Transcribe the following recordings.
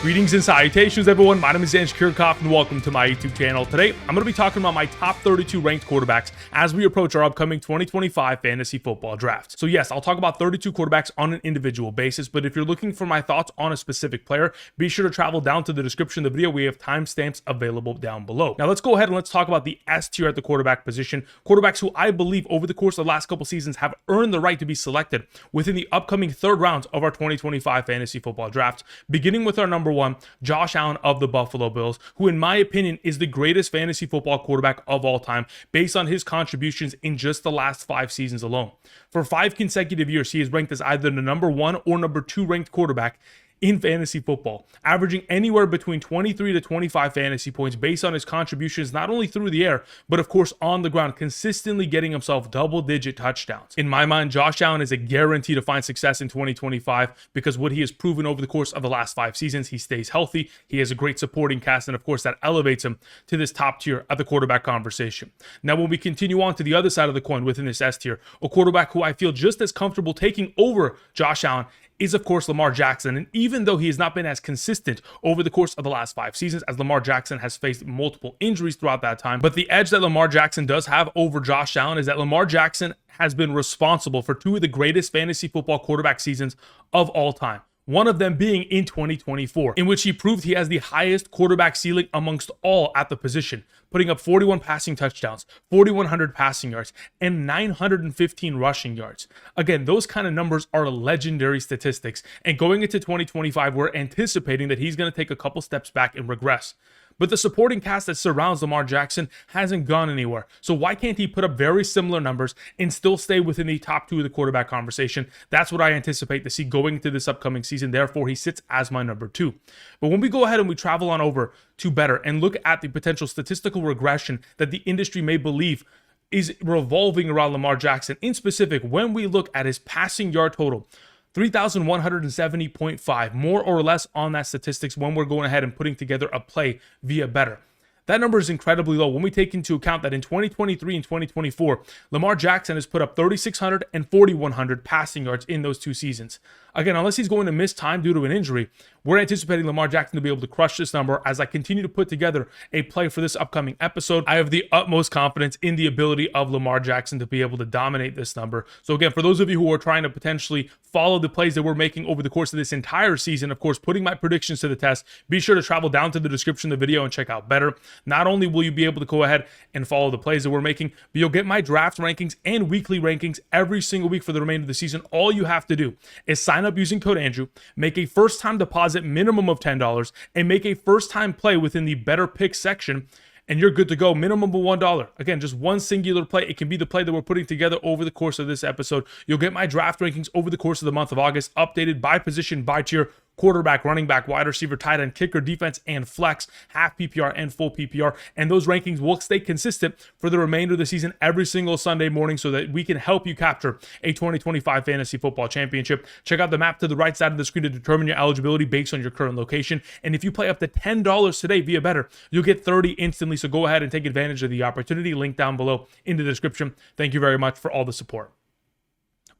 Greetings and salutations, everyone. My name is Ange Kirchhoff, and welcome to my YouTube channel. Today, I'm going to be talking about my top 32 ranked quarterbacks as we approach our upcoming 2025 fantasy football draft. So yes, I'll talk about 32 quarterbacks on an individual basis, but if you're looking for my thoughts on a specific player, be sure to travel down to the description of the video. We have timestamps available down below. Now let's go ahead and let's talk about the S tier at the quarterback position. Quarterbacks who I believe over the course of the last couple seasons have earned the right to be selected within the upcoming third rounds of our 2025 fantasy football draft, beginning with our number one, Josh Allen of the Buffalo Bills, who in my opinion is the greatest fantasy football quarterback of all time based on his contributions in just the last 5 seasons alone. For 5 consecutive years, he is ranked as either the number 1 or number 2 ranked quarterback in fantasy football, averaging anywhere between 23 to 25 fantasy points based on his contributions not only through the air, but of course on the ground, consistently getting himself double-digit touchdowns. In my mind, Josh Allen is a guarantee to find success in 2025 because what he has proven over the course of the last 5 seasons, he stays healthy, he has a great supporting cast, and of course that elevates him to this top tier at the quarterback conversation. Now, when we continue on to the other side of the coin within this S tier, a quarterback who I feel just as comfortable taking over Josh Allen is of course Lamar Jackson. And even though he has not been as consistent over the course of the last 5 seasons, as Lamar Jackson has faced multiple injuries throughout that time, but the edge that Lamar Jackson does have over Josh Allen is that Lamar Jackson has been responsible for 2 of the greatest fantasy football quarterback seasons of all time. One of them being in 2024, in which he proved he has the highest quarterback ceiling amongst all at the position, putting up 41 passing touchdowns, 4,100 passing yards, and 915 rushing yards. Again, those kind of numbers are legendary statistics, and going into 2025, we're anticipating that he's going to take a couple steps back and regress. But the supporting cast that surrounds Lamar Jackson hasn't gone anywhere. So why can't he put up very similar numbers and still stay within the top 2 of the quarterback conversation? That's what I anticipate to see going into this upcoming season. Therefore, he sits as my number 2. But when we go ahead and we travel on over to Betr and look at the potential statistical regression that the industry may believe is revolving around Lamar Jackson, in specific, when we look at his passing yard total, 3,170.5, more or less on that statistics when we're going ahead and putting together a play via Betr. That number is incredibly low when we take into account that in 2023 and 2024, Lamar Jackson has put up 3,600 and 4,100 passing yards in those 2 seasons. Again, unless he's going to miss time due to an injury, we're anticipating Lamar Jackson to be able to crush this number. As I continue to put together a play for this upcoming episode, I have the utmost confidence in the ability of Lamar Jackson to be able to dominate this number. So again, for those of you who are trying to potentially follow the plays that we're making over the course of this entire season, of course, putting my predictions to the test, be sure to travel down to the description of the video and check out Betr. Not only will you be able to go ahead and follow the plays that we're making, but you'll get my draft rankings and weekly rankings every single week for the remainder of the season. All you have to do is sign up using code Andrew, make a first-time deposit minimum of $10, and make a first-time play within the Betr Picks section, and you're good to go. Minimum of $1. Again, just one singular play. It can be the play that we're putting together over the course of this episode. You'll get my draft rankings over the course of the month of August, updated by position, by tier, quarterback, running back, wide receiver, tight end, kicker, defense, and flex, half PPR and full PPR. And those rankings will stay consistent for the remainder of the season every single Sunday morning so that we can help you capture a 2025 fantasy football championship. Check out the map to the right side of the screen to determine your eligibility based on your current location. And if you play up to $10 today via Betr, you'll get 30 instantly. So go ahead and take advantage of the opportunity. Link down below in the description. Thank you very much for all the support.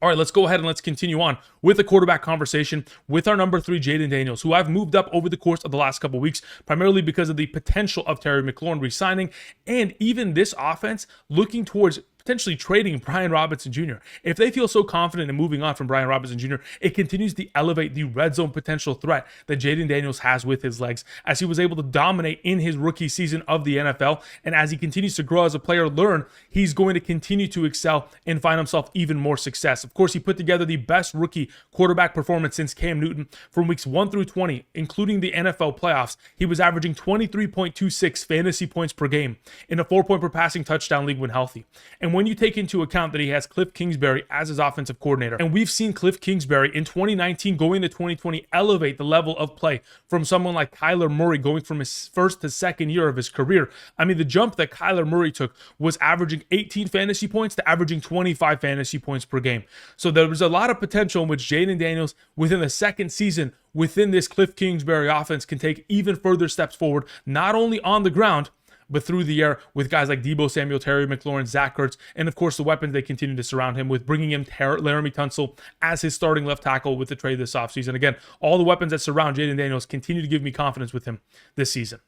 All right, let's go ahead and let's continue on with the quarterback conversation with our number 3, Jayden Daniels, who I've moved up over the course of the last couple of weeks, primarily because of the potential of Terry McLaurin re-signing and even this offense looking towards potentially trading Brian Robinson Jr. If they feel so confident in moving on from Brian Robinson Jr., it continues to elevate the red zone potential threat that Jayden Daniels has with his legs, as he was able to dominate in his rookie season of the NFL. And as he continues to grow as a player, he's going to continue to excel and find himself even more success. Of course, he put together the best rookie quarterback performance since Cam Newton from weeks 1 through 20, including the NFL playoffs. He was averaging 23.26 fantasy points per game in a 4-point per passing touchdown league when healthy. And when you take into account that he has Cliff Kingsbury as his offensive coordinator, and we've seen Cliff Kingsbury in 2019 going to 2020 elevate the level of play from someone like Kyler Murray going from his first to second year of his career. I mean, the jump that Kyler Murray took was averaging 18 fantasy points to averaging 25 fantasy points per game. So there was a lot of potential in which Jayden Daniels within the second season within this Cliff Kingsbury offense can take even further steps forward, not only on the ground, but through the air with guys like Deebo Samuel, Terry McLaurin, Zach Ertz, and of course the weapons they continue to surround him with, bringing him Laramie Tunsil as his starting left tackle with the trade this offseason. Again, all the weapons that surround Jayden Daniels continue to give me confidence with him this season.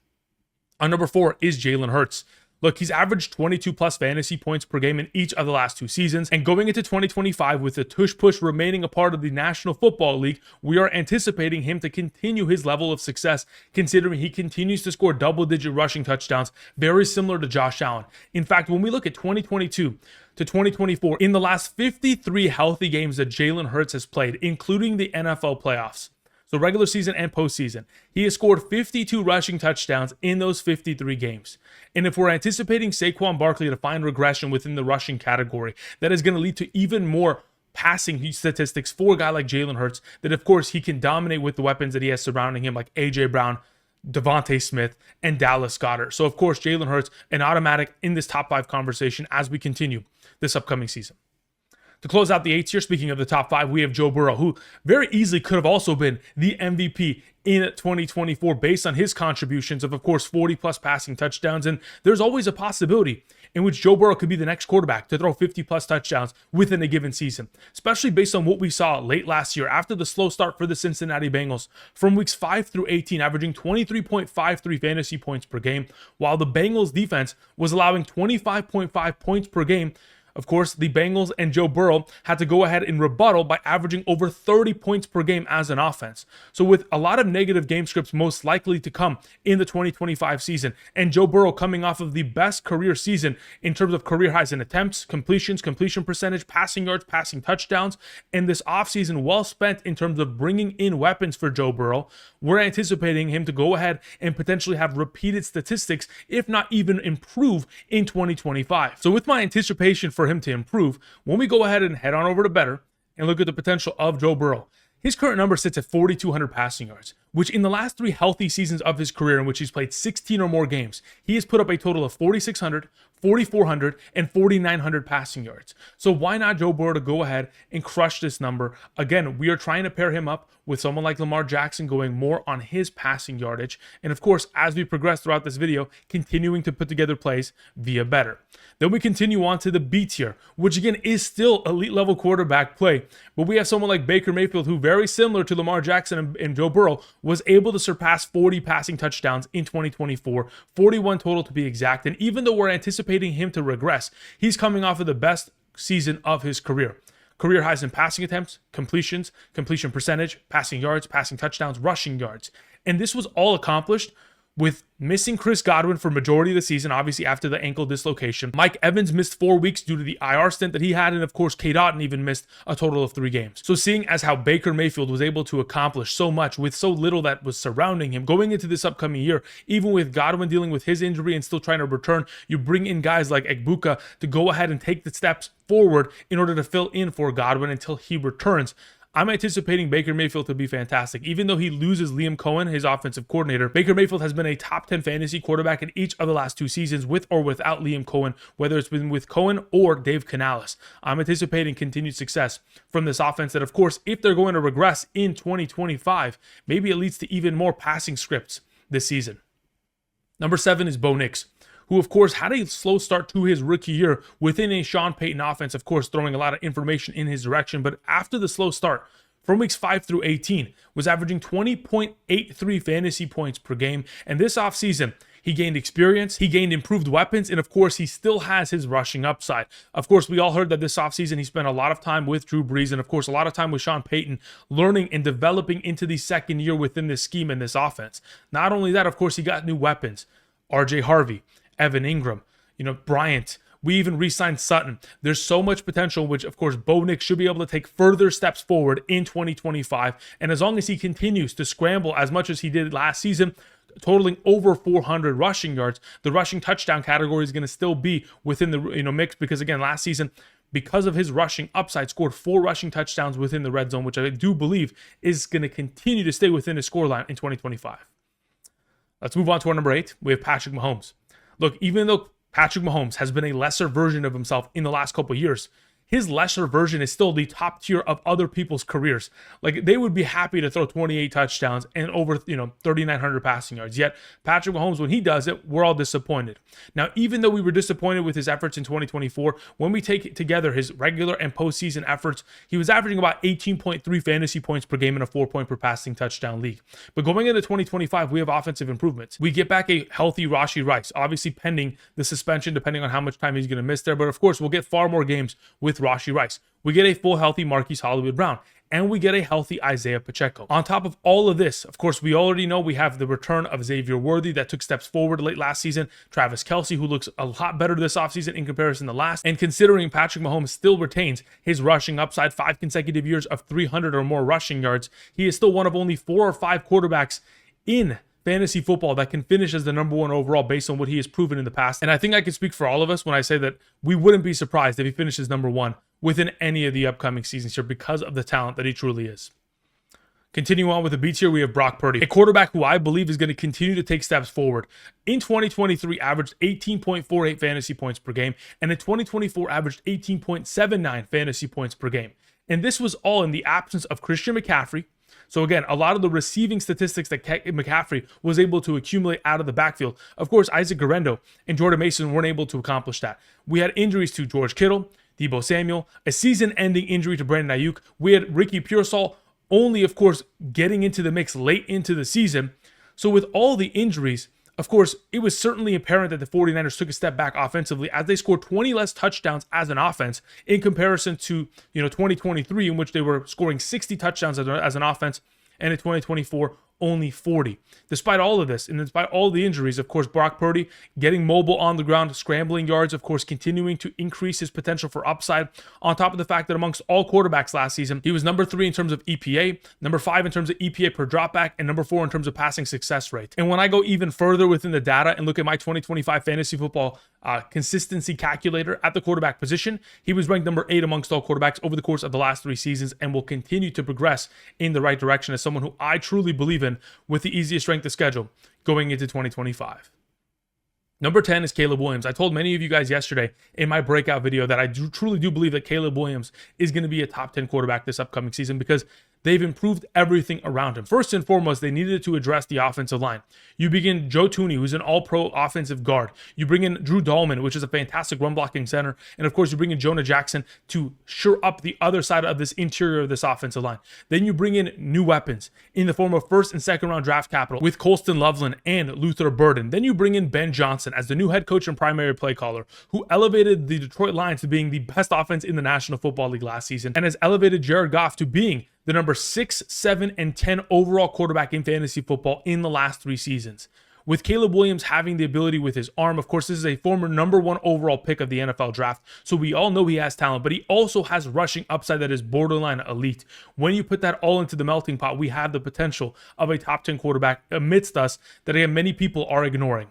On number 4 is Jalen Hurts. Look, he's averaged 22 plus fantasy points per game in each of the last 2 seasons. And going into 2025 with the tush push remaining a part of the National Football League, we are anticipating him to continue his level of success, considering he continues to score double-digit rushing touchdowns, very similar to Josh Allen. In fact, when we look at 2022 to 2024, in the last 53 healthy games that Jalen Hurts has played, including the NFL playoffs, so regular season and postseason, he has scored 52 rushing touchdowns in those 53 games. And if we're anticipating Saquon Barkley to find regression within the rushing category, that is going to lead to even more passing statistics for a guy like Jalen Hurts, that of course he can dominate with the weapons that he has surrounding him, like A.J. Brown, Devontae Smith, and Dallas Goedert. So of course, Jalen Hurts, an automatic in this top 5 conversation as we continue this upcoming season. To close out the 8s here, speaking of the top 5, we have Joe Burrow, who very easily could have also been the MVP in 2024 based on his contributions of course, 40-plus passing touchdowns. And there's always a possibility in which Joe Burrow could be the next quarterback to throw 50-plus touchdowns within a given season, especially based on what we saw late last year after the slow start for the Cincinnati Bengals from weeks 5 through 18, averaging 23.53 fantasy points per game, while the Bengals defense was allowing 25.5 points per game. Of course, the Bengals and Joe Burrow had to go ahead and rebuttal by averaging over 30 points per game as an offense. So with a lot of negative game scripts most likely to come in the 2025 season, and Joe Burrow coming off of the best career season in terms of career highs in attempts, completions, completion percentage, passing yards, passing touchdowns, and this offseason well spent in terms of bringing in weapons for Joe Burrow, we're anticipating him to go ahead and potentially have repeated statistics, if not even improve in 2025. So with my anticipation for him to improve, when we go ahead and head on over to Betr and look at the potential of Joe Burrow, his current number sits at 4,200 passing yards, which in the last 3 healthy seasons of his career in which he's played 16 or more games, he has put up a total of 4,600, 4,400, and 4,900 passing yards. So why not Joe Burrow to go ahead and crush this number? Again, we are trying to pair him up with someone like Lamar Jackson, going more on his passing yardage. And of course, as we progress throughout this video, continuing to put together plays via Betr. Then we continue on to the B tier, which again is still elite level quarterback play. But we have someone like Baker Mayfield, who very similar to Lamar Jackson and Joe Burrow, was able to surpass 40 passing touchdowns in 2024, 41 total to be exact. And even though we're anticipating him to regress, he's coming off of the best season of his career. Career highs in passing attempts, completions, completion percentage, passing yards, passing touchdowns, rushing yards. And this was all accomplished with missing Chris Godwin for majority of the season, obviously after the ankle dislocation. Mike Evans missed 4 weeks due to the IR stint that he had, and of course, Cade Otton even missed a total of 3 games. So seeing as how Baker Mayfield was able to accomplish so much with so little that was surrounding him going into this upcoming year, even with Godwin dealing with his injury and still trying to return, you bring in guys like Egbuka to go ahead and take the steps forward in order to fill in for Godwin until he returns. I'm anticipating Baker Mayfield to be fantastic. Even though he loses Liam Cohen, his offensive coordinator, Baker Mayfield has been a top 10 fantasy quarterback in each of the last 2 seasons with or without Liam Cohen, whether it's been with Cohen or Dave Canales. I'm anticipating continued success from this offense that, of course, if they're going to regress in 2025, maybe it leads to even more passing scripts this season. Number 7 is Bo Nix, who of course had a slow start to his rookie year within a Sean Payton offense, of course throwing a lot of information in his direction, but after the slow start from weeks 5 through 18 was averaging 20.83 fantasy points per game. And this offseason, he gained experience, he gained improved weapons, and of course, he still has his rushing upside. Of course, we all heard that this offseason he spent a lot of time with Drew Brees and of course a lot of time with Sean Payton, learning and developing into the second year within this scheme and this offense. Not only that, of course, he got new weapons. RJ Harvey, Evan Ingram, Bryant. We even re-signed Sutton. There's so much potential, which of course Bo Nix should be able to take further steps forward in 2025. And as long as he continues to scramble as much as he did last season, totaling over 400 rushing yards, the rushing touchdown category is going to still be within the mix, because again, last season, because of his rushing upside, scored 4 rushing touchdowns within the red zone, which I do believe is going to continue to stay within his scoreline in 2025. Let's move on to our number 8. We have Patrick Mahomes. Look, even though Patrick Mahomes has been a lesser version of himself in the last couple of years, his lesser version is still the top tier of other people's careers. Like, they would be happy to throw 28 touchdowns and over 3,900 passing yards. Yet Patrick Mahomes, when he does it, we're all disappointed. Now, even though we were disappointed with his efforts in 2024, when we take together his regular and postseason efforts, he was averaging about 18.3 fantasy points per game in a 4-point per passing touchdown league. But going into 2025, we have offensive improvements. We get back a healthy Rashee Rice, obviously pending the suspension, depending on how much time he's going to miss there. But of course, we'll get far more games with Rashee Rice. We get a full healthy Marquise Hollywood Brown, and we get a healthy Isaiah Pacheco. On top of all of this, of course, we already know we have the return of Xavier Worthy that took steps forward late last season, Travis Kelce, who looks a lot better this offseason in comparison to last, and considering Patrick Mahomes still retains his rushing upside, 5 consecutive years of 300 or more rushing yards, he is still one of only 4 or 5 quarterbacks in fantasy football that can finish as the number 1 overall based on what he has proven in the past. And I think I can speak for all of us when I say that we wouldn't be surprised if he finishes number 1 within any of the upcoming seasons here because of the talent that he truly is. Continuing on with the beats here, we have Brock Purdy, a quarterback who I believe is going to continue to take steps forward. In 2023, averaged 18.48 fantasy points per game, and in 2024, averaged 18.79 fantasy points per game. And this was all in the absence of Christian McCaffrey. So again, a lot of the receiving statistics that McCaffrey was able to accumulate out of the backfield. Of course, Isaac Guerrero and Jordan Mason weren't able to accomplish that. We had injuries to George Kittle, Deebo Samuel, a season-ending injury to Brandon Ayuk. We had Ricky Pearsall only, of course, getting into the mix late into the season. So with all the injuries, of course, it was certainly apparent that the 49ers took a step back offensively as they scored 20 less touchdowns as an offense in comparison to 2023, in which they were scoring 60 touchdowns as an offense, and in 2024, only 40. Despite all of this, and despite all the injuries, of course, Brock Purdy getting mobile on the ground, scrambling yards, of course, continuing to increase his potential for upside, on top of the fact that amongst all quarterbacks last season, he was number 3 in terms of EPA, number 5 in terms of EPA per dropback, and number 4 in terms of passing success rate. And when I go even further within the data and look at my 2025 fantasy football consistency calculator at the quarterback position, he was ranked number 8 amongst all quarterbacks over the course of the last 3 seasons and will continue to progress in the right direction as someone who I truly believe in with the easiest strength of schedule going into 2025. Number 10 is Caleb Williams. I told many of you guys yesterday in my breakout video that I truly do believe that Caleb Williams is going to be a top 10 quarterback this upcoming season because they've improved everything around him. First and foremost, they needed to address the offensive line. You begin Joe Thuney, who's an all-pro offensive guard. You bring in Drew Dahlman, which is a fantastic run-blocking center. And, of course, you bring in Jonah Jackson to shore up the other side of this interior of this offensive line. Then you bring in new weapons in the form of first- and second-round draft capital with Colston Loveland and Luther Burden. Then you bring in Ben Johnson as the new head coach and primary play caller, who elevated the Detroit Lions to being the best offense in the National Football League last season and has elevated Jared Goff to being the number 6, 7, and 10 overall quarterback in fantasy football in the last 3 seasons. With Caleb Williams having the ability with his arm, of course, this is a former number 1 overall pick of the NFL draft, so we all know he has talent, but he also has rushing upside that is borderline elite. When you put that all into the melting pot, we have the potential of a top 10 quarterback amidst us that again, many people are ignoring.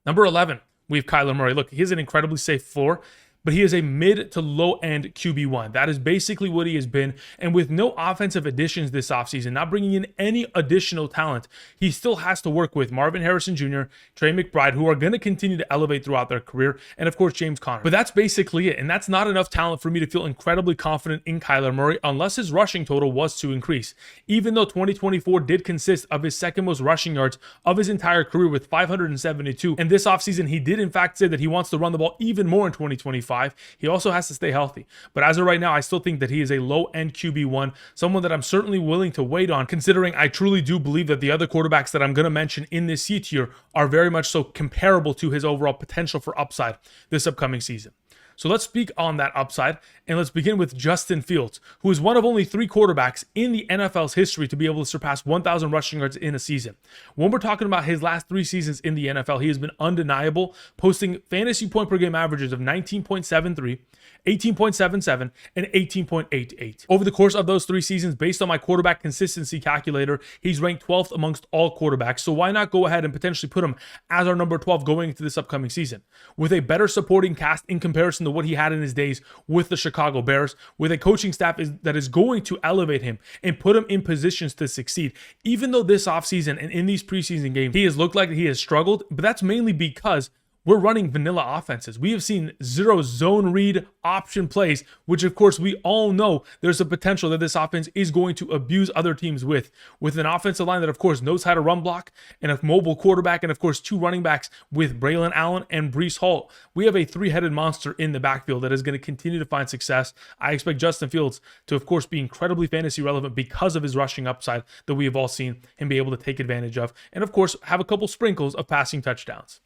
Number 11, we have Kyler Murray. Look, he has an incredibly safe floor, but he is a mid to low end QB1. That is basically what he has been. And with no offensive additions this offseason, not bringing in any additional talent, he still has to work with Marvin Harrison Jr., Trey McBride, who are going to continue to elevate throughout their career, and of course, James Conner. But that's basically it. And that's not enough talent for me to feel incredibly confident in Kyler Murray unless his rushing total was to increase. Even though 2024 did consist of his second most rushing yards of his entire career with 572. And this offseason, he did in fact say that he wants to run the ball even more in 2025. He also has to stay healthy. But as of right now, I still think that he is a low-end QB1, someone that I'm certainly willing to wait on, considering I truly do believe that the other quarterbacks that I'm going to mention in this C tier are very much so comparable to his overall potential for upside this upcoming season. So let's speak on that upside, and let's begin with Justin Fields, who is one of only 3 quarterbacks in the NFL's history to be able to surpass 1,000 rushing yards in a season. When we're talking about his last 3 seasons in the NFL, he has been undeniable, posting fantasy point per game averages of 19.73, 18.77, and 18.88. Over the course of those 3 seasons, based on my quarterback consistency calculator, he's ranked 12th amongst all quarterbacks. So why not go ahead and potentially put him as our number 12 going into this upcoming season? With a better supporting cast in comparison to what he had in his days with the Chicago Bears, with a coaching staff that is going to elevate him and put him in positions to succeed. Even though this offseason and in these preseason games, he has looked like he has struggled, but that's mainly because we're running vanilla offenses. We have seen 0 zone read option plays, which of course we all know there's a potential that this offense is going to abuse other teams with an offensive line that of course knows how to run block, and a mobile quarterback, and of course 2 running backs with Braylon Allen and Breece Hall. We have a 3-headed monster in the backfield that is going to continue to find success. I expect Justin Fields to of course be incredibly fantasy relevant because of his rushing upside that we have all seen him be able to take advantage of, and of course have a couple sprinkles of passing touchdowns.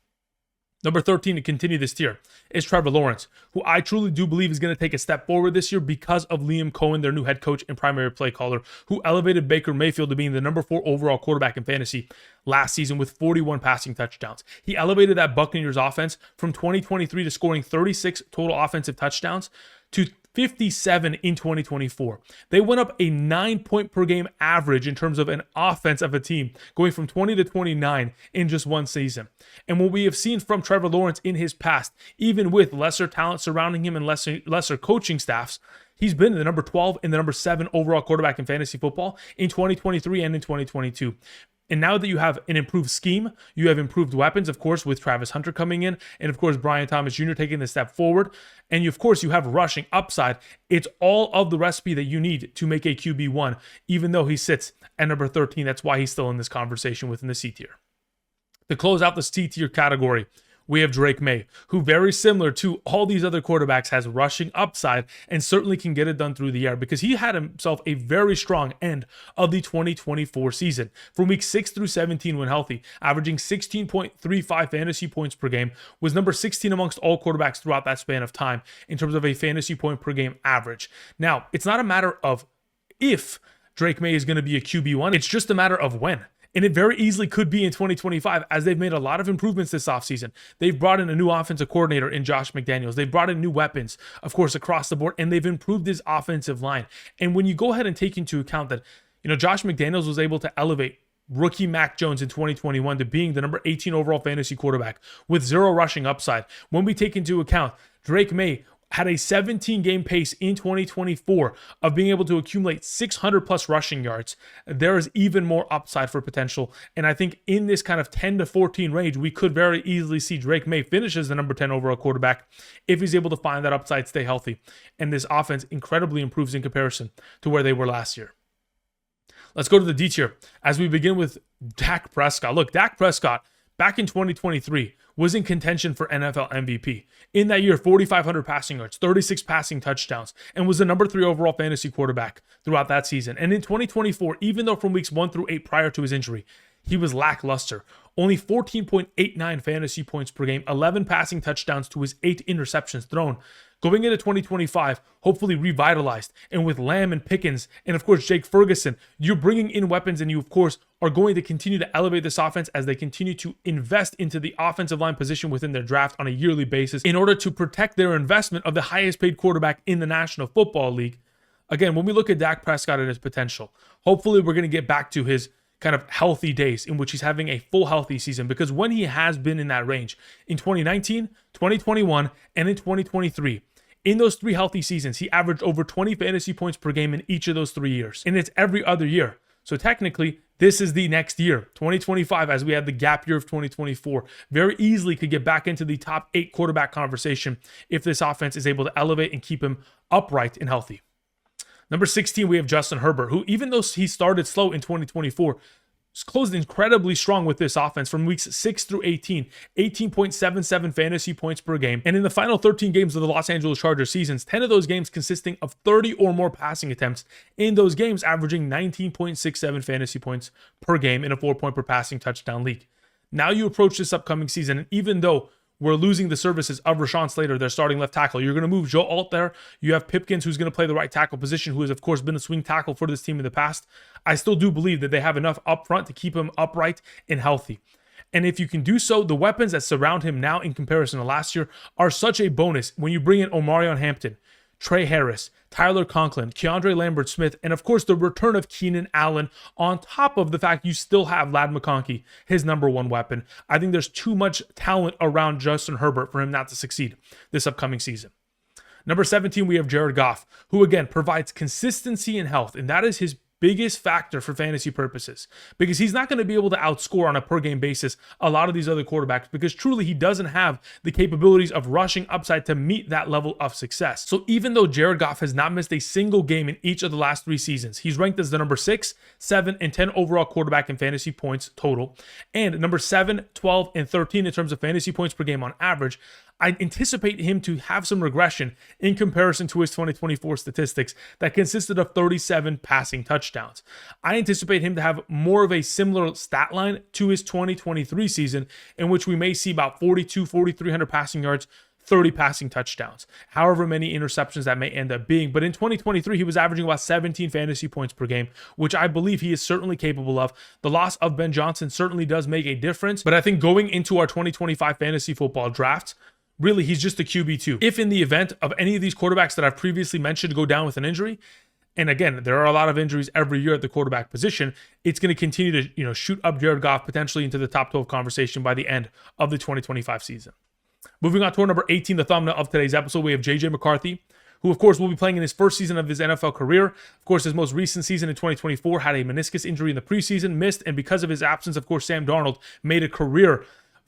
Number 13 to continue this tier is Trevor Lawrence, who I truly do believe is going to take a step forward this year because of Liam Cohen, their new head coach and primary play caller, who elevated Baker Mayfield to being the number 4 overall quarterback in fantasy last season with 41 passing touchdowns. He elevated that Buccaneers offense from 2023 to scoring 36 total offensive touchdowns to 57 in 2024. They went up a 9-point per game average in terms of an offense of a team, going from 20 to 29 in just one season. And what we have seen from Trevor Lawrence in his past, even with lesser talent surrounding him and lesser coaching staffs, he's been the number 12 and the number 7 overall quarterback in fantasy football in 2023 and in 2022. And now that you have an improved scheme, you have improved weapons, of course, with Travis Hunter coming in, and of course, Brian Thomas Jr. taking the step forward. And you, of course, you have rushing upside. It's all of the recipe that you need to make a QB1, even though he sits at number 13. That's why he's still in this conversation within the C tier. To close out the C tier category, we have Drake Maye, who very similar to all these other quarterbacks has rushing upside and certainly can get it done through the air because he had himself a very strong end of the 2024 season. From week 6 through 17 when healthy, averaging 16.35 fantasy points per game, was number 16 amongst all quarterbacks throughout that span of time in terms of a fantasy point per game average. Now, it's not a matter of if Drake Maye is going to be a QB1, it's just a matter of when. And it very easily could be in 2025 as they've made a lot of improvements this offseason. They've brought in a new offensive coordinator in Josh McDaniels. They've brought in new weapons, of course, across the board, and they've improved his offensive line. And when you go ahead and take into account that, Josh McDaniels was able to elevate rookie Mac Jones in 2021 to being the number 18 overall fantasy quarterback with 0 rushing upside. When we take into account Drake Maye had a 17-game pace in 2024 of being able to accumulate 600 plus rushing yards, there is even more upside for potential. And I think in this kind of 10 to 14 range, we could very easily see Drake Maye finish as the number 10 overall quarterback if he's able to find that upside, stay healthy. And this offense incredibly improves in comparison to where they were last year. Let's go to the D tier as we begin with Dak Prescott. Look, Dak Prescott back in 2023 was in contention for NFL MVP. In that year, 4,500 passing yards, 36 passing touchdowns, and was the number 3 overall fantasy quarterback throughout that season. And in 2024, even though from weeks 1 through 8 prior to his injury, he was lackluster. Only 14.89 fantasy points per game, 11 passing touchdowns to his 8 interceptions thrown. Going into 2025, hopefully revitalized, and with Lamb and Pickens, and of course Jake Ferguson, you're bringing in weapons, and you of course are going to continue to elevate this offense as they continue to invest into the offensive line position within their draft on a yearly basis in order to protect their investment of the highest paid quarterback in the National Football League. Again, when we look at Dak Prescott and his potential, hopefully we're going to get back to his kind of healthy days in which he's having a full healthy season, because when he has been in that range in 2019, 2021, and in 2023, in those 3 healthy seasons, he averaged over 20 fantasy points per game in each of those 3 years. And it's every other year. So technically, this is the next year, 2025, as we had the gap year of 2024. Very easily could get back into the top 8 quarterback conversation if this offense is able to elevate and keep him upright and healthy. Number 16, we have Justin Herbert, who even though he started slow in 2024, closed incredibly strong with this offense from weeks 6 through 18, 18.77 fantasy points per game. And in the final 13 games of the Los Angeles Chargers seasons, 10 of those games consisting of 30 or more passing attempts, in those games averaging 19.67 fantasy points per game in a 4-point per passing touchdown league. Now you approach this upcoming season, and even though we're losing the services of Rashawn Slater, their starting left tackle, you're going to move Joe Alt there. You have Pipkins, who's going to play the right tackle position, who has, of course, been a swing tackle for this team in the past. I still do believe that they have enough up front to keep him upright and healthy. And if you can do so, the weapons that surround him now in comparison to last year are such a bonus when you bring in Omarion Hampton, Trey Harris, Tyler Conklin, Keandre Lambert-Smith, and of course the return of Keenan Allen on top of the fact you still have Ladd McConkey, his number 1 weapon. I think there's too much talent around Justin Herbert for him not to succeed this upcoming season. Number 17, we have Jared Goff, who again provides consistency and health, and that is his biggest factor for fantasy purposes, because he's not going to be able to outscore on a per game basis a lot of these other quarterbacks, because truly he doesn't have the capabilities of rushing upside to meet that level of success. So even though Jared Goff has not missed a single game in each of the last 3 seasons, he's ranked as the number 6, 7, and 10 overall quarterback in fantasy points total, and number 7, 12, and 13 in terms of fantasy points per game on average. I anticipate him to have some regression in comparison to his 2024 statistics that consisted of 37 passing touchdowns. I anticipate him to have more of a similar stat line to his 2023 season, in which we may see about 4,300 passing yards, 30 passing touchdowns, however many interceptions that may end up being. But in 2023, he was averaging about 17 fantasy points per game, which I believe he is certainly capable of. The loss of Ben Johnson certainly does make a difference, but I think going into our 2025 fantasy football drafts, really, he's just a QB2. If in the event of any of these quarterbacks that I've previously mentioned go down with an injury, and again, there are a lot of injuries every year at the quarterback position, it's going to continue to shoot up Jared Goff potentially into the top 12 conversation by the end of the 2025 season. Moving on to our number 18, the thumbnail of today's episode, we have J.J. McCarthy, who of course will be playing in his first season of his NFL career. Of course, his most recent season in 2024 had a meniscus injury in the preseason, missed, and because of his absence, of course, Sam Darnold made a career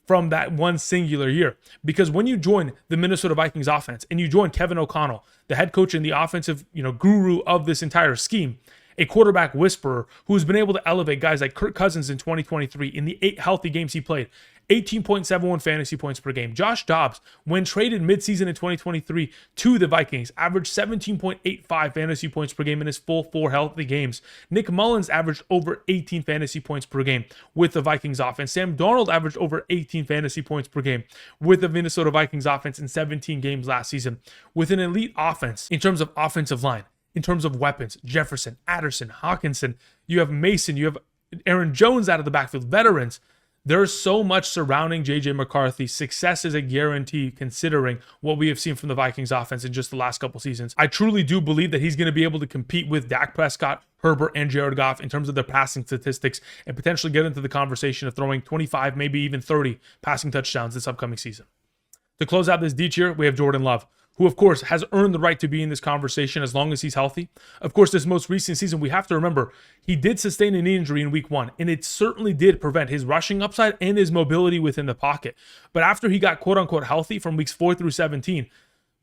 from that one singular year. Because when you join the Minnesota Vikings offense and you join Kevin O'Connell, the head coach and the offensive guru of this entire scheme, a quarterback whisperer who's been able to elevate guys like Kirk Cousins in 2023 in the 8 healthy games he played, 18.71 fantasy points per game. Josh Dobbs, when traded midseason in 2023 to the Vikings, averaged 17.85 fantasy points per game in his full 4 healthy games. Nick Mullins averaged over 18 fantasy points per game with the Vikings offense. Sam Darnold averaged over 18 fantasy points per game with the Minnesota Vikings offense in 17 games last season. With an elite offense in terms of offensive line, in terms of weapons, Jefferson, Addison, Hawkinson, you have Mason, you have Aaron Jones out of the backfield, veterans. There's so much surrounding J.J. McCarthy. Success is a guarantee considering what we have seen from the Vikings offense in just the last couple seasons. I truly do believe that he's going to be able to compete with Dak Prescott, Herbert, and Jared Goff in terms of their passing statistics and potentially get into the conversation of throwing 25, maybe even 30 passing touchdowns this upcoming season. To close out this D tier, we have Jordan Love, who of course has earned the right to be in this conversation as long as he's healthy. Of course, this most recent season, we have to remember, he did sustain a knee injury in week 1, and it certainly did prevent his rushing upside and his mobility within the pocket. But after he got quote-unquote healthy from weeks 4 through 17,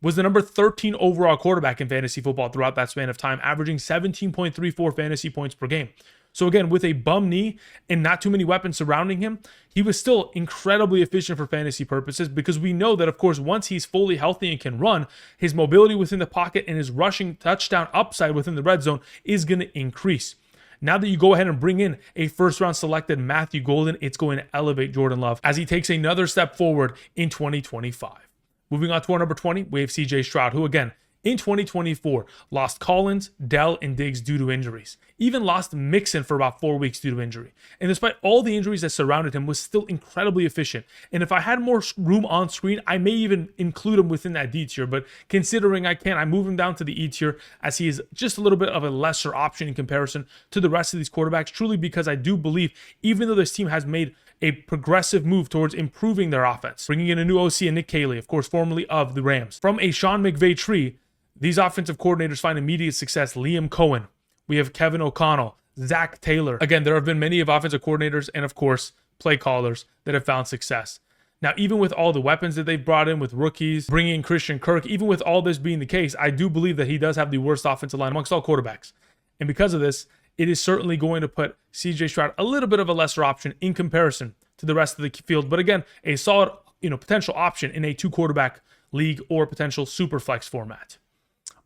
was the number 13 overall quarterback in fantasy football throughout that span of time, averaging 17.34 fantasy points per game. So again, with a bum knee and not too many weapons surrounding him, he was still incredibly efficient for fantasy purposes, because we know that, of course, once he's fully healthy and can run, his mobility within the pocket and his rushing touchdown upside within the red zone is going to increase. Now that you go ahead and bring in a first-round selected Matthew Golden, it's going to elevate Jordan Love as he takes another step forward in 2025. Moving on to our number 20, we have CJ Stroud, who again, in 2024, lost Collins, Dell, and Diggs due to injuries. Even lost Mixon for about 4 weeks due to injury. And despite all the injuries that surrounded him, was still incredibly efficient. And if I had more room on screen, I may even include him within that D tier. But considering I can't, I move him down to the E tier, as he is just a little bit of a lesser option in comparison to the rest of these quarterbacks, truly because I do believe, even though this team has made a progressive move towards improving their offense, bringing in a new OC and Nick Caley, of course, formerly of the Rams, from a Sean McVay tree, these offensive coordinators find immediate success. Liam Cohen, we have Kevin O'Connell, Zach Taylor. Again, there have been many of offensive coordinators and, of course, play callers that have found success. Now, even with all the weapons that they've brought in with rookies, bringing in Christian Kirk, even with all this being the case, I do believe that he does have the worst offensive line amongst all quarterbacks. And because of this, it is certainly going to put CJ Stroud a little bit of a lesser option in comparison to the rest of the field. But again, a solid, potential option in a 2-quarterback league or potential super flex format.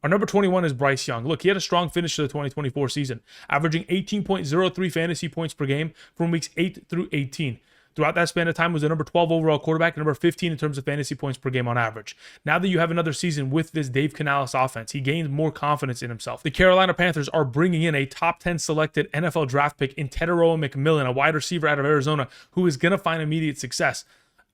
Our number 21 is Bryce Young. Look, he had a strong finish to the 2024 season, averaging 18.03 fantasy points per game from weeks 8 through 18. Throughout that span of time, was the number 12 overall quarterback, and number 15 in terms of fantasy points per game on average. Now that you have another season with this Dave Canales offense, he gains more confidence in himself. The Carolina Panthers are bringing in a top 10 selected NFL draft pick in Tedoroa McMillan, a wide receiver out of Arizona, who is going to find immediate success.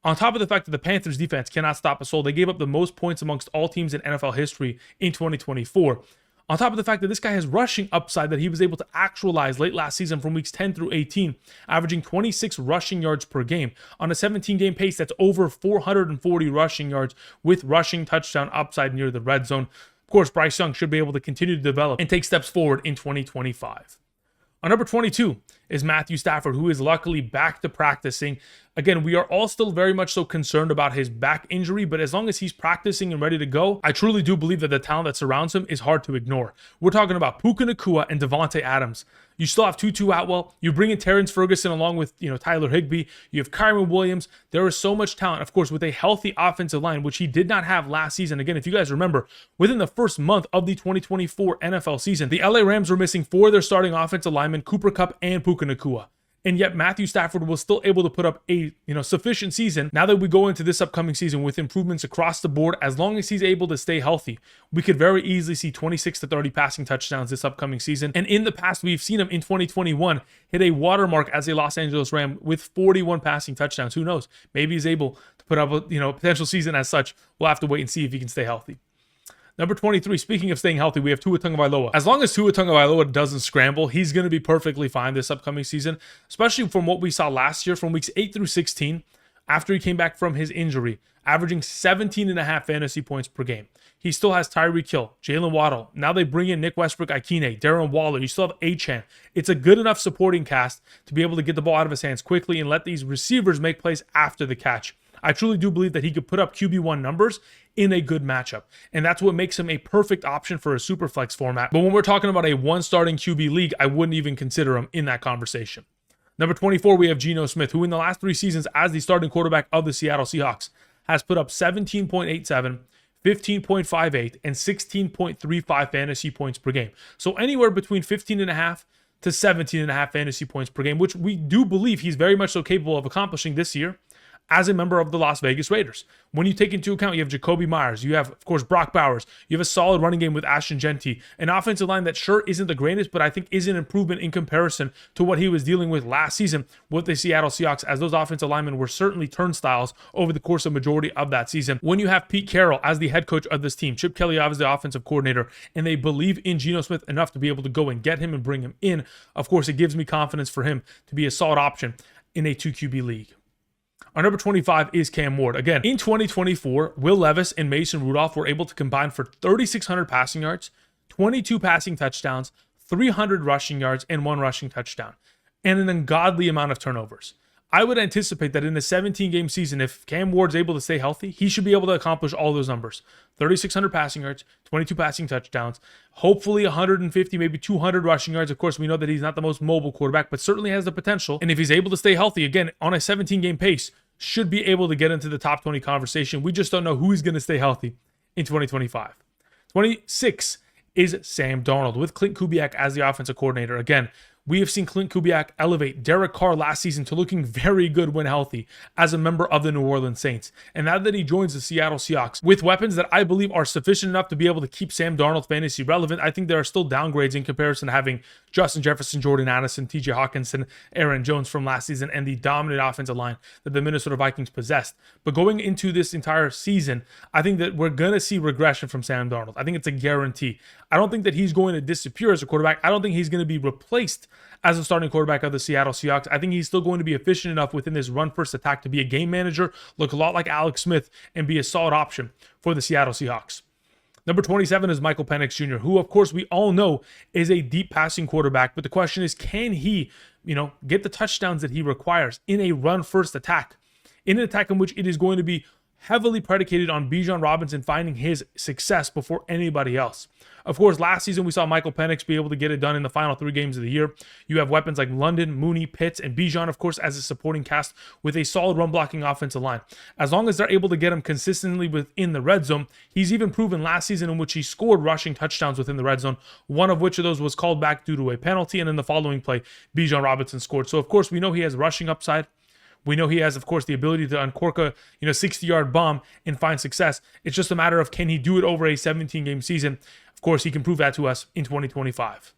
On top of the fact that the Panthers defense cannot stop a soul, they gave up the most points amongst all teams in NFL history in 2024. On top of the fact that this guy has rushing upside that he was able to actualize late last season from weeks 10 through 18, averaging 26 rushing yards per game on a 17-game pace that's over 440 rushing yards with rushing touchdown upside near the red zone. Of course, Bryce Young should be able to continue to develop and take steps forward in 2025. On number 22 is Matthew Stafford, who is luckily back to practicing. Again, we are all still very much so concerned about his back injury, but as long as he's practicing and ready to go, I truly do believe that the talent that surrounds him is hard to ignore. We're talking about Puka Nacua and Devontae Adams. You still have Tutu Atwell. You bring in Terrence Ferguson along with, Tyler Higbee. You have Kyron Williams. There is so much talent, of course, with a healthy offensive line, which he did not have last season. Again, if you guys remember, within the first month of the 2024 NFL season, the LA Rams were missing 4 of their starting offensive linemen, Cooper Kupp and Puka Nacua. And yet Matthew Stafford was still able to put up a sufficient season. Now that we go into this upcoming season with improvements across the board, as long as he's able to stay healthy, we could very easily see 26 to 30 passing touchdowns this upcoming season. And in the past, we've seen him in 2021 hit a watermark as a Los Angeles Ram with 41 passing touchdowns. Who knows? Maybe he's able to put up a potential season as such. We'll have to wait and see if he can stay healthy. Number 23, speaking of staying healthy, we have Tua Tagovailoa. As long as Tua Tagovailoa doesn't scramble, he's going to be perfectly fine this upcoming season, especially from what we saw last year from weeks 8 through 16 after he came back from his injury, averaging 17.5 fantasy points per game. He still has Tyreek Hill, Jalen Waddle. Now they bring in Nick Westbrook-Ikine, Darren Waller. You still have Achane. It's a good enough supporting cast to be able to get the ball out of his hands quickly and let these receivers make plays after the catch. I truly do believe that he could put up QB1 numbers in a good matchup. And that's what makes him a perfect option for a super flex format. But when we're talking about a one starting QB league, I wouldn't even consider him in that conversation. Number 24, we have Geno Smith, who in the last 3 seasons as the starting quarterback of the Seattle Seahawks has put up 17.87, 15.58, and 16.35 fantasy points per game. So anywhere between 15.5 to 17.5 fantasy points per game, which we do believe he's very much so capable of accomplishing this year as a member of the Las Vegas Raiders. When you take into account, you have Jacoby Myers, you have, of course, Brock Bowers, you have a solid running game with Ashton Genty, an offensive line that sure isn't the greatest, but I think is an improvement in comparison to what he was dealing with last season with the Seattle Seahawks, as those offensive linemen were certainly turnstiles over the course of majority of that season. When you have Pete Carroll as the head coach of this team, Chip Kelly as the offensive coordinator, and they believe in Geno Smith enough to be able to go and get him and bring him in, of course, it gives me confidence for him to be a solid option in a 2QB league. Our number 25 is Cam Ward. Again, in 2024, Will Levis and Mason Rudolph were able to combine for 3,600 passing yards, 22 passing touchdowns, 300 rushing yards, and 1 rushing touchdown, and an ungodly amount of turnovers. I would anticipate that in a 17-game season, if Cam Ward's able to stay healthy, he should be able to accomplish all those numbers. 3,600 passing yards, 22 passing touchdowns, hopefully 150, maybe 200 rushing yards. Of course, we know that he's not the most mobile quarterback, but certainly has the potential. And if he's able to stay healthy, again, on a 17-game pace, should be able to get into the top 20 conversation. We just don't know who is going to stay healthy in 2025. 26 is Sam Darnold with Clint Kubiak as the offensive coordinator. Again, we have seen Clint Kubiak elevate Derek Carr last season to looking very good when healthy as a member of the New Orleans Saints. And now that he joins the Seattle Seahawks with weapons that I believe are sufficient enough to be able to keep Sam Darnold fantasy relevant, I think there are still downgrades in comparison to having Justin Jefferson, Jordan Addison, TJ Hawkinson, Aaron Jones from last season, and the dominant offensive line that the Minnesota Vikings possessed. But going into this entire season, I think that we're going to see regression from Sam Darnold. I think it's a guarantee. I don't think that he's going to disappear as a quarterback. I don't think he's going to be replaced as a starting quarterback of the Seattle Seahawks. I think he's still going to be efficient enough within this run-first attack to be a game manager, look a lot like Alex Smith, and be a solid option for the Seattle Seahawks. Number 27 is Michael Penix Jr., who, of course, we all know is a deep passing quarterback. But the question is, can he, get the touchdowns that he requires in a run-first attack? In an attack in which it is going to be heavily predicated on Bijan Robinson finding his success before anybody else. Of course, last season we saw Michael Penix be able to get it done in the final 3 games of the year. You have weapons like London, Mooney, Pitts, and Bijan, of course, as a supporting cast with a solid run-blocking offensive line. As long as they're able to get him consistently within the red zone, he's even proven last season in which he scored rushing touchdowns within the red zone, one of which of those was called back due to a penalty, and in the following play, Bijan Robinson scored. So, of course, we know he has rushing upside. We know he has, of course, the ability to uncork a 60-yard bomb and find success. It's just a matter of can he do it over a 17-game season. Of course, he can prove that to us in 2025.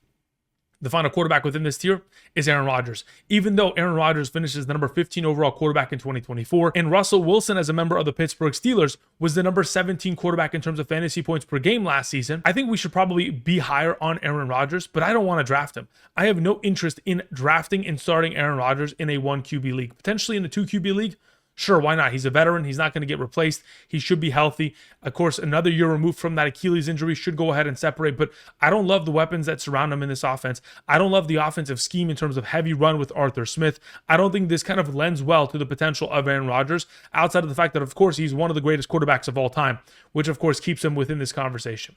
The final quarterback within this tier is Aaron Rodgers. Even though Aaron Rodgers finishes the number 15 overall quarterback in 2024, and Russell Wilson, as a member of the Pittsburgh Steelers, was the number 17 quarterback in terms of fantasy points per game last season, I think we should probably be higher on Aaron Rodgers, but I don't want to draft him. I have no interest in drafting and starting Aaron Rodgers in a 1 QB league. Potentially in a 2 QB league, Sure, why not? He's a veteran. He's not going to get replaced. He should be healthy. Of course, another year removed from that Achilles injury, should go ahead and separate, but I don't love the weapons that surround him in this offense. I don't love the offensive scheme in terms of heavy run with Arthur Smith. I don't think this kind of lends well to the potential of Aaron Rodgers, outside of the fact that, of course, he's one of the greatest quarterbacks of all time, which, of course, keeps him within this conversation.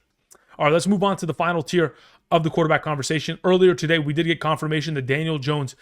All right, let's move on to the final tier of the quarterback conversation. Earlier today, we did get confirmation that Daniel Jones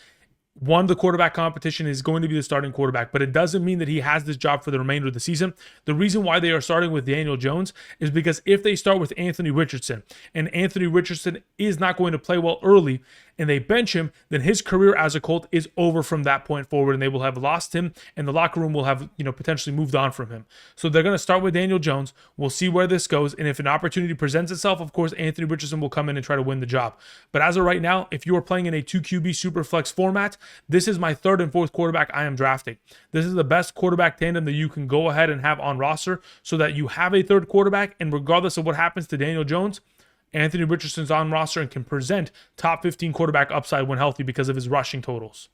won the quarterback competition, is going to be the starting quarterback, but it doesn't mean that he has this job for the remainder of the season. The reason why they are starting with Daniel Jones is because if they start with Anthony Richardson, and Anthony Richardson is not going to play well early, and they bench him, then his career as a Colt is over from that point forward, and they will have lost him, and the locker room will have, potentially moved on from him. So they're going to start with Daniel Jones. We'll see where this goes, and if an opportunity presents itself, of course, Anthony Richardson will come in and try to win the job. But as of right now, if you are playing in a 2QB super flex format, this is my third and fourth quarterback I am drafting. This is the best quarterback tandem that you can go ahead and have on roster, so that you have a third quarterback, and regardless of what happens to Daniel Jones, Anthony Richardson's on roster and can present top 15 quarterback upside when healthy because of his rushing totals.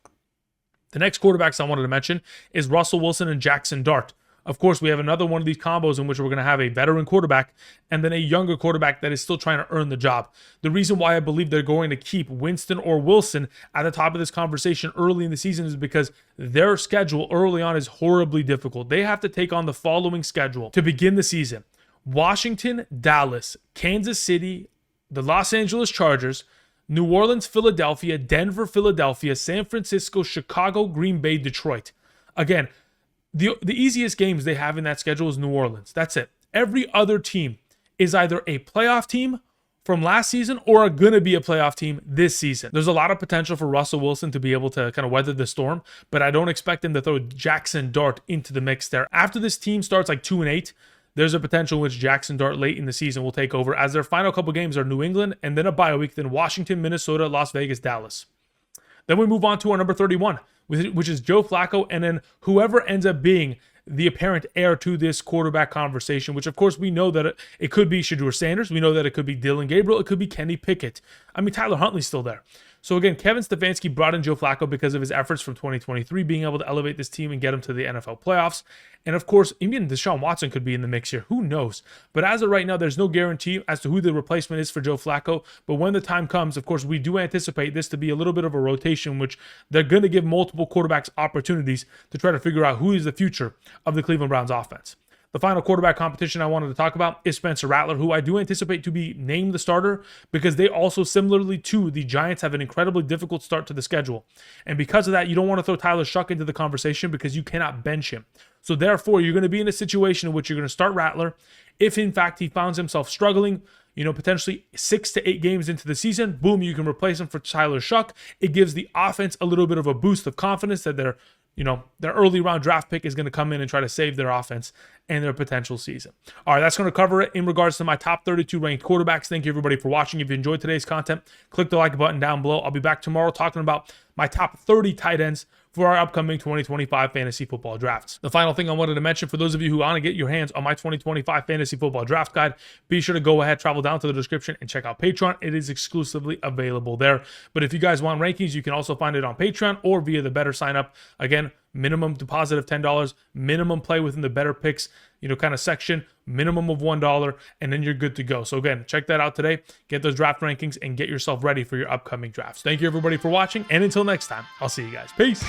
The next quarterbacks I wanted to mention is Russell Wilson and Jackson Dart. Of course, we have another one of these combos in which we're going to have a veteran quarterback and then a younger quarterback that is still trying to earn the job. The reason why I believe they're going to keep Winston or Wilson at the top of this conversation early in the season is because their schedule early on is horribly difficult. They have to take on the following schedule to begin the season: Washington, Dallas, Kansas City, the Los Angeles Chargers, New Orleans, Philadelphia, Denver, Philadelphia, San Francisco, Chicago, Green Bay, Detroit. Again, the easiest games they have in that schedule is New Orleans. That's it. Every other team is either a playoff team from last season or are going to be a playoff team this season. There's a lot of potential for Russell Wilson to be able to kind of weather the storm, but I don't expect him to throw Jackson Dart into the mix there. After this team starts like 2-8, there's a potential in which Jackson Dart late in the season will take over, as their final couple games are New England and then a bye week, then Washington, Minnesota, Las Vegas, Dallas. Then we move on to our number 31, which is Joe Flacco, and then whoever ends up being the apparent heir to this quarterback conversation, which of course we know that it could be Shedeur Sanders. We know that it could be Dylan Gabriel. It could be Kenny Pickett. I mean, Tyler Huntley's still there. So again, Kevin Stefanski brought in Joe Flacco because of his efforts from 2023, being able to elevate this team and get them to the NFL playoffs. And of course, even Deshaun Watson could be in the mix here. Who knows? But as of right now, there's no guarantee as to who the replacement is for Joe Flacco. But when the time comes, of course, we do anticipate this to be a little bit of a rotation, which they're going to give multiple quarterbacks opportunities to try to figure out who is the future of the Cleveland Browns offense. The final quarterback competition I wanted to talk about is Spencer Rattler, who I do anticipate to be named the starter because they also, similarly to the Giants, have an incredibly difficult start to the schedule. And because of that, you don't want to throw Tyler Shuck into the conversation because you cannot bench him. So therefore, you're going to be in a situation in which you're going to start Rattler. If in fact he finds himself struggling, potentially 6 to 8 games into the season, boom, you can replace him for Tyler Shuck. It gives the offense a little bit of a boost of confidence that their early round draft pick is going to come in and try to save their offense and their potential season. All right, that's going to cover it in regards to my top 32 ranked quarterbacks. Thank you, everybody, for watching. If you enjoyed today's content, click the like button down below. I'll be back tomorrow talking about my top 30 tight ends for our upcoming 2025 fantasy football drafts. The final thing I wanted to mention, for those of you who want to get your hands on my 2025 fantasy football draft guide, be sure to go ahead, travel down to the description, and check out Patreon. It is exclusively available there. But if you guys want rankings, you can also find it on Patreon or via the Betr sign up. Again, minimum deposit of $10, minimum play within the Betr Picks, kind of section, minimum of $1, and then you're good to go. So again, check that out today. Get those draft rankings and get yourself ready for your upcoming drafts. Thank you, everybody, for watching. And until next time, I'll see you guys. Peace.